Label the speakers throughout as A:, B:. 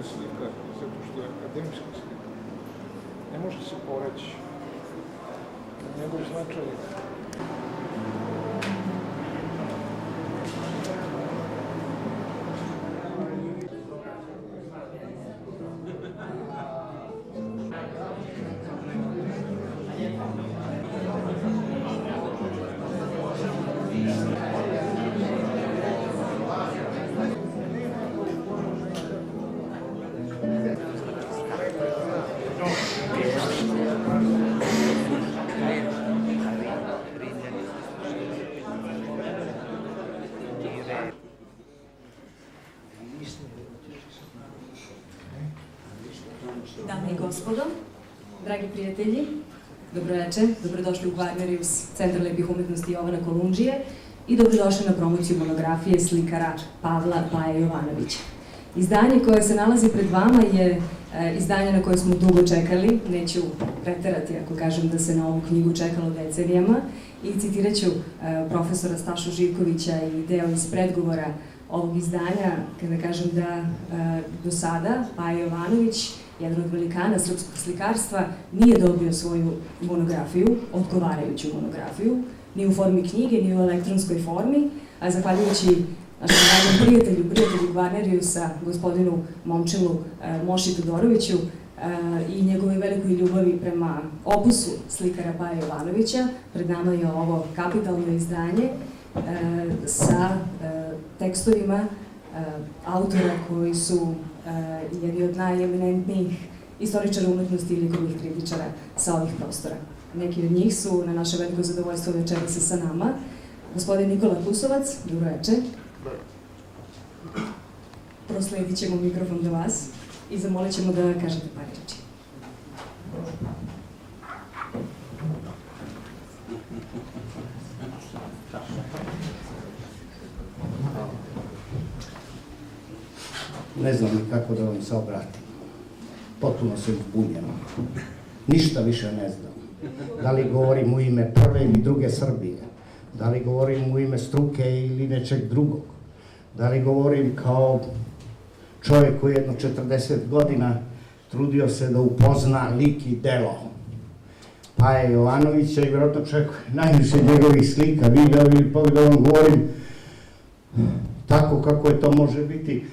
A: je slikar, zato što je akademijski slikar. Ne može se poreći njegov značaj.
B: Dame i gospodo, dragi prijatelji, dobroveče, dobrodošli u Gvarnerius, Centar lepih umetnosti Jovana Kolundžije i dobrodošli na promociju monografije slikara Pavla Paje Jovanovića. Izdanje koje se nalazi pred vama je izdanje na koje smo dugo čekali, neću preterati ako kažem da se na ovu knjigu čekalo decenijama, i citirat ću profesora Stašu Živkovića i deo iz predgovora ovog izdanja kada kažem da do sada Paja Jovanović, jedan od velikana srpskog slikarstva, nije dobio svoju monografiju, odgovarajuću monografiju, ni u formi knjige, ni u elektronskoj formi, a zahvaljujući našem dragom prijatelju Gvarneriusa, gospodinu Momčilu Moši Todoroviću i njegove velikoj ljubavi prema opusu slikara Paje Jovanovića, pred nama je ovo kapitalno izdanje sa tekstovima autora koji su jedni od najeminentnijih istoričara umetnosti i likovnih kritičara sa ovih prostora. Neki od njih su na naše veliko zadovoljstvo večeras sa nama. Gospodin Nikola Pusovac, dobroveče. Prosledit ćemo mikrofon do vas i zamolit ćemo da kažete par reči.
C: Ne znam ni kako da vam se obratim. Potpuno sam zbunjen. Ništa više ne znam. Da li govorim u ime prve ili druge Srbije? Da li govorim u ime struke ili nečeg drugog? Da li govorim kao čovjek koji jedno 40 godina trudio se da upozna lik i delo Paje Jovanovića i vjerojatno čovjek najviše njegovih slika video ili da vam govorim tako kako je to može biti,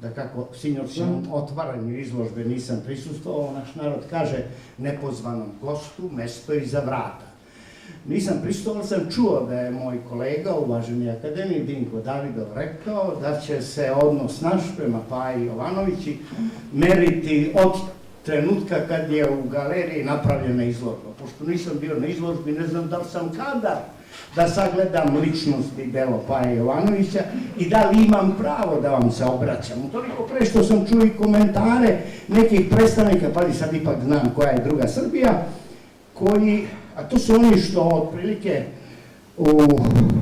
C: da kako sinoćnom otvaranju izložbe nisam prisustvovao, naš narod kaže nepozvanom gostu mesto iza vrata. Nisam prisustvovao, sam čuo da je moj kolega, uvaženi akademik Dinko Davidov, rekao da će se odnos naš prema Paji Jovanovići meriti od trenutka kad je u galeriji napravljena izložba. Pošto nisam bio na izložbi, ne znam da li sam kadar da sagledam ličnost i delo Paje Jovanovića i da li imam pravo da vam se obraćam. Toliko pre što sam čuo i komentare nekih predstavnika, pa sad ipak znam koja je druga Srbija, koji, a to su oni što otprilike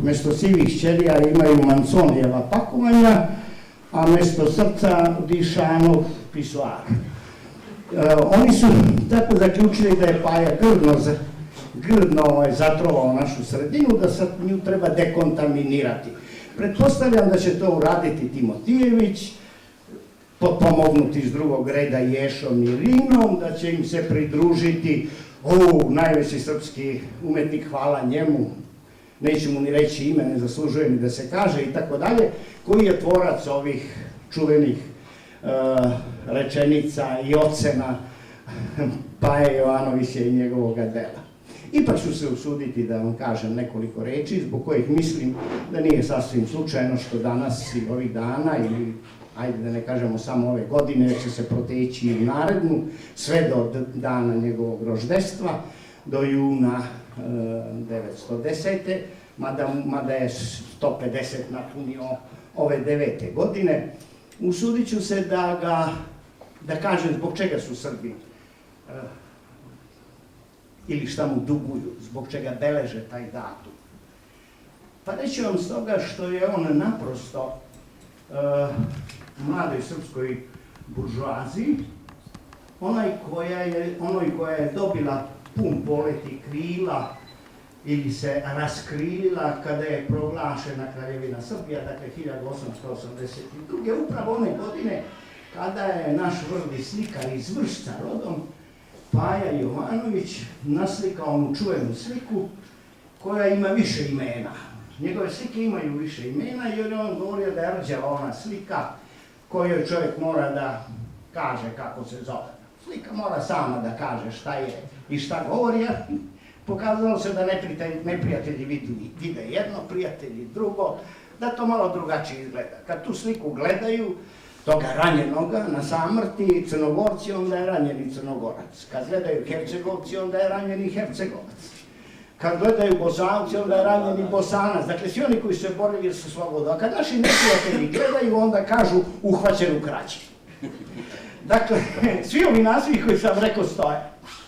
C: mesto sivih ćelija imaju Mansonijeva pakovanja, a mesto srca Dišanov pisuar. Oni su tako zaključili da je Paja grdno zatrovao našu sredinu, da sad nju treba dekontaminirati. Pretpostavljam da će to uraditi Timotijević, potpomognuti iz drugog reda Ješom i Rinom, da će im se pridružiti najveći srpski umetnik, hvala njemu, neću mu ni reći ime, ne zaslužuje ni da se kaže i tako dalje, koji je tvorac ovih čuvenih rečenica i ocena Paje Jovanovića i njegovog dela. Ipak ću se usuditi da vam kažem nekoliko reči zbog kojih mislim da nije sasvim slučajno što danas i ovih dana ili ajde da ne kažemo samo ove godine, će se proteći i narednu, sve do dana njegovog roždestva, do juna 1910. Mada je 150 napunio ove 9. godine. Usudit ću se da kažem zbog čega su Srbi ili šta mu duguju, zbog čega beleže taj datum. Pa reći vam s toga što je on naprosto mladoj srpskoj buržoaziji, onoj koja je dobila pun polet i krila ili se raskrilila kada je proglašena Kraljevina Srbija, dakle 1882. Upravo one godine kada je naš vrli slikar iz Vršca rodom, Paja Jovanović, naslikao onu čuvenu sliku koja ima više imena. Njegove slike imaju više imena jer je on govorio da je rđava ona slika kojoj čovjek mora da kaže kako se zove. Slika mora sama da kaže šta je i šta govori, a pokazalo se da neprijatelji vide jedno, prijatelji drugo, da to malo drugačije izgleda. Kad tu sliku gledaju, toga ranjenoga na samrti Crnogorci, onda je ranjeni Crnogorac. Kad gledaju Hercegovci, onda je ranjeni Hercegovac. Kad gledaju Bosavci, onda je ranjeni Bosanac. Dakle, svi oni koji su se borili sa slobodom. A kad naši neprijatelji gledaju, onda kažu uhvaćen u krađi. Dakle, svi ovi nazivi koji sam rekao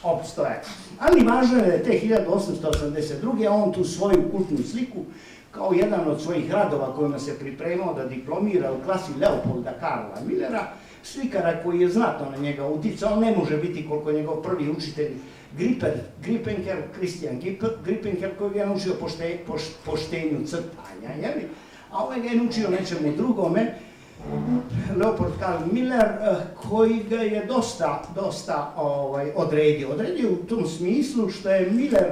C: opstoje. Ali važno je da je te 1882. on tu svoju kultnu sliku kao jedan od svojih radova kojima se pripremao da diplomira u klasi Leopolda Karla Millera, slikara koji je znatno na njega uticao, ne može biti koliko njegov prvi učitelj Grippenker, Christian Grippenker, koji ga je naučio poštenju crtanja, a ovaj ga je naučio nečemu drugome, Leopold Karl Miller, koji ga je dosta odredio. Odredio u tom smislu što je Miller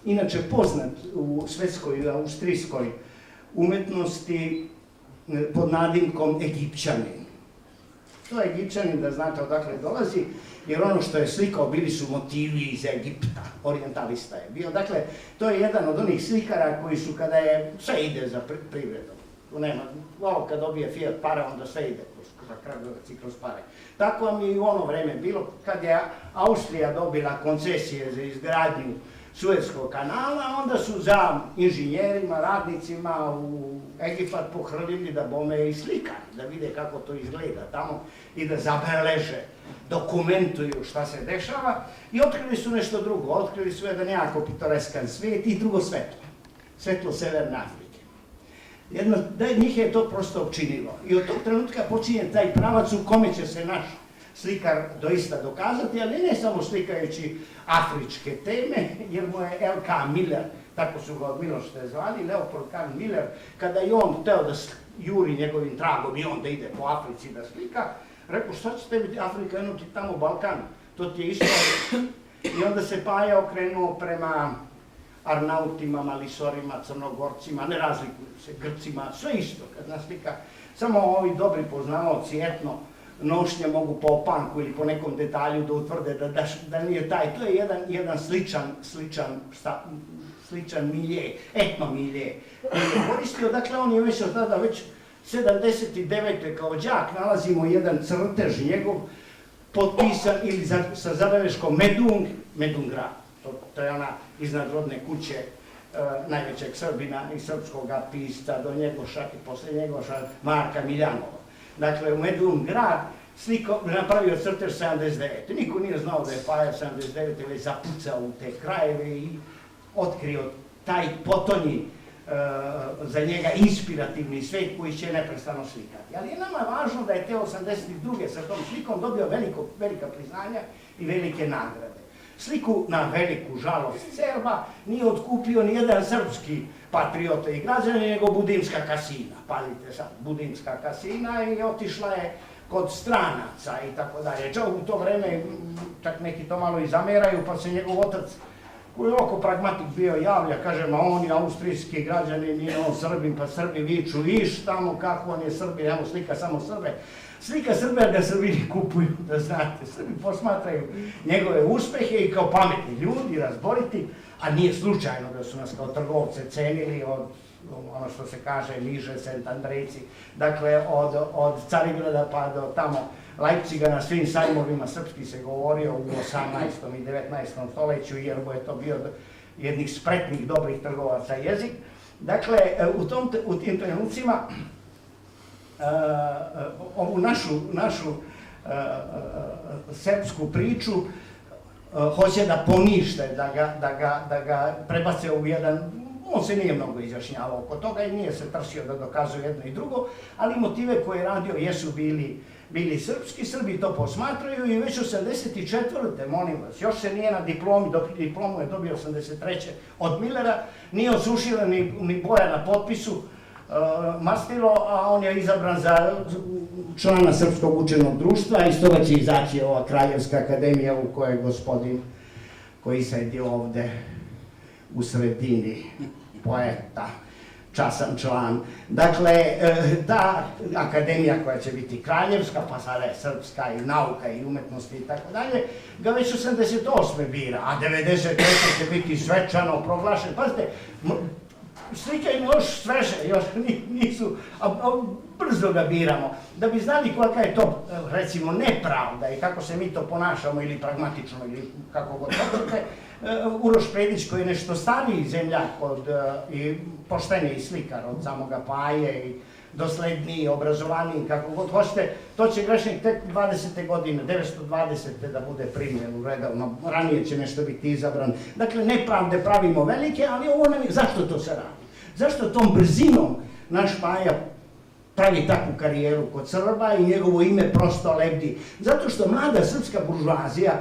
C: inače poznat u svetskoj i austrijskoj umetnosti pod nadimkom Egipćanin. To je Egipćanin, da znate odakle dolazi, jer ono što je slikao bili su motivi iz Egipta, orijentalista je bio. Dakle, to je jedan od onih slikara koji su kada je, sve ide za privredom. Nema, ovo kad dobije Fiat pare, onda sve ide za Kragujevac i kroz pare. Tako vam je i u ono vreme bilo, kad je Austrija dobila koncesije za izgradnju Suezskog kanala, onda su za inženjerima, radnicima u Egipat pohrlili da bome i slikari, da vide kako to izgleda tamo i da zabeleže, dokumentuju šta se dešava i otkrili su nešto drugo. Otkrili su jedan jako pitoreskan svijet i drugo svetlo. Svetlo Severne Afrike. Njih je to prosto opčinilo. I od tog trenutka počinje taj pravac u kome će se naš slikar doista dokazati, ali ne samo slikajući afričke teme, jer mu je L.K. Miller, tako su ga od Milošte zvali, Leopold Karl Miller, kada je on hteo da juri njegovim tragom i on da ide po Africi da slika, rekao šta će tebi Afrika, jedno ti tamo Balkan, to ti je isto. I onda se Paja okrenuo prema Arnautima, Malisorima, Crnogorcima, ne razlikuju se, Grcima, sve isto kad naslika. Samo ovi dobri poznavaoci etno nošnje mogu po opanku ili po nekom detalju da utvrde da nije taj. To je jedan sličan milje, etno milje koji je koristio. Dakle, on je već od tada, već 79. kao đak nalazimo jedan crtež njegov potpisan ili sa zabeleškom Medungra. To je ona iznad rodne kuće najvećeg Srbina i srpskog pisca do Njegoša i posle Njegoša Marka Miljanova. Dakle, u Medun grad napravio crtež 79. Niko nije znao da je Paja 79. već zapucao u te krajeve i otkrio taj potonji za njega inspirativni svet koji će neprestano slikati. Ali je nama važno da je te 82. sa tom slikom dobio velika priznanja i velike nagrade. Sliku, na veliku žalost Srba, nije otkupio ni jedan srpski patriota i građanin, nego Budimska kasina. Pazite sad, Budimska kasina i otišla je kod stranaca i tako dalje. Čak u to vreme, čak neki to malo i zameraju, pa se njegov otac, koji je oko pragmatik bio, javlja, kaže, ma on je austrijski građanin, nije on Srbin, pa Srbi viču, viš tamo kako on je Srbin, evo slika samo Srbe. Slika Srbe da Srbini kupuju, da znate, Srbi posmatraju njegove uspehe i kao pametni ljudi, razboriti, a nije slučajno da su nas kao trgovce cenili od, ono što se kaže, Niže, Sent Andrejci, dakle od Carigrada pa do tamo Leipciga na svim sajmovima srpski se govorio u 18. i 19. stoljeću, jer mu je to bio jednih spretnih, dobrih trgovaca jezik. Dakle, u tim trenucima ovu našu srpsku priču hoće da ponište, da ga prebace u jedan, on se nije mnogo izjašnjavao oko toga i nije se trsio da dokazuje jedno i drugo, ali motive koje je radio jesu bili srpski, Srbi to posmatraju i već 84. molim vas, još se nije na diplomu je dobio 83. od Millera, nije osušila ni boja na potpisu, mastilo, a on je izabran za člana Srpskog učenog društva, iz toga će izaći ova Kraljevska akademija u kojoj gospodin koji sedi ovde u sredini, poeta, časan član. Dakle, ta akademija koja će biti kraljevska, pa sada je srpska i nauka i umetnosti i tako dalje, ga već 88. bira, a 93. će biti svečano proglašen. Pazite, slike još sveže, još nisu, a brzo ga biramo. Da bi znali kolika je to, recimo, nepravda i kako se mi to ponašamo, ili pragmatično, ili kako god hoćete, Uroš Predić, koji je nešto stariji zemljak i pošteniji slikar od samoga Paje i dosledniji, obrazovaniji, kako god hoćete, to će Grešnik tek 20. godine, 920. da bude primljen u redovno, ranije će nešto biti izabran. Dakle, nepravde pravimo velike, ali ovo nam je, zašto to se radi? Zašto tom brzinom naš Paja pravi takvu karijeru kod Srba i njegovo ime prosto lebdi? Zato što mlada srpska buržuazija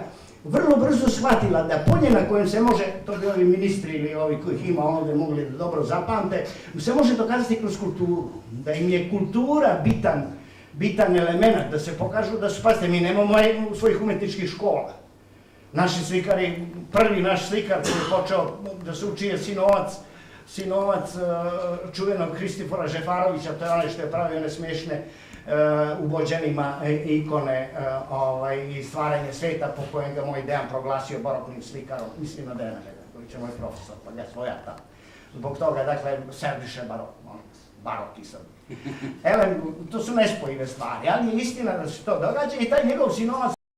C: vrlo brzo shvatila da polje na kojem se može, to bi ovi ministri ili ovi kojih ima ovde mogli da dobro zapamte, se može dokazati kroz kulturu. Da im je kultura bitan element, da se pokažu da su, pazite, mi nemamo svojih umetničkih škola. Naši slikari, prvi naš slikar koji je počeo da se uči je sinovac čuvenog Hristifora Žefarovića, to je onaj što je pravio one smiješne uvođenima ikone i stvaranje sveta po kojem ga moj Dejan proglasio baroknim slikarom, mislim na Dejana Željkovića, moj profesor, pa ga svojata. Zbog toga, dakle, serviše barok i Srbi. To su nespojive stvari, ali je istina da se to događa i taj njegov sinovac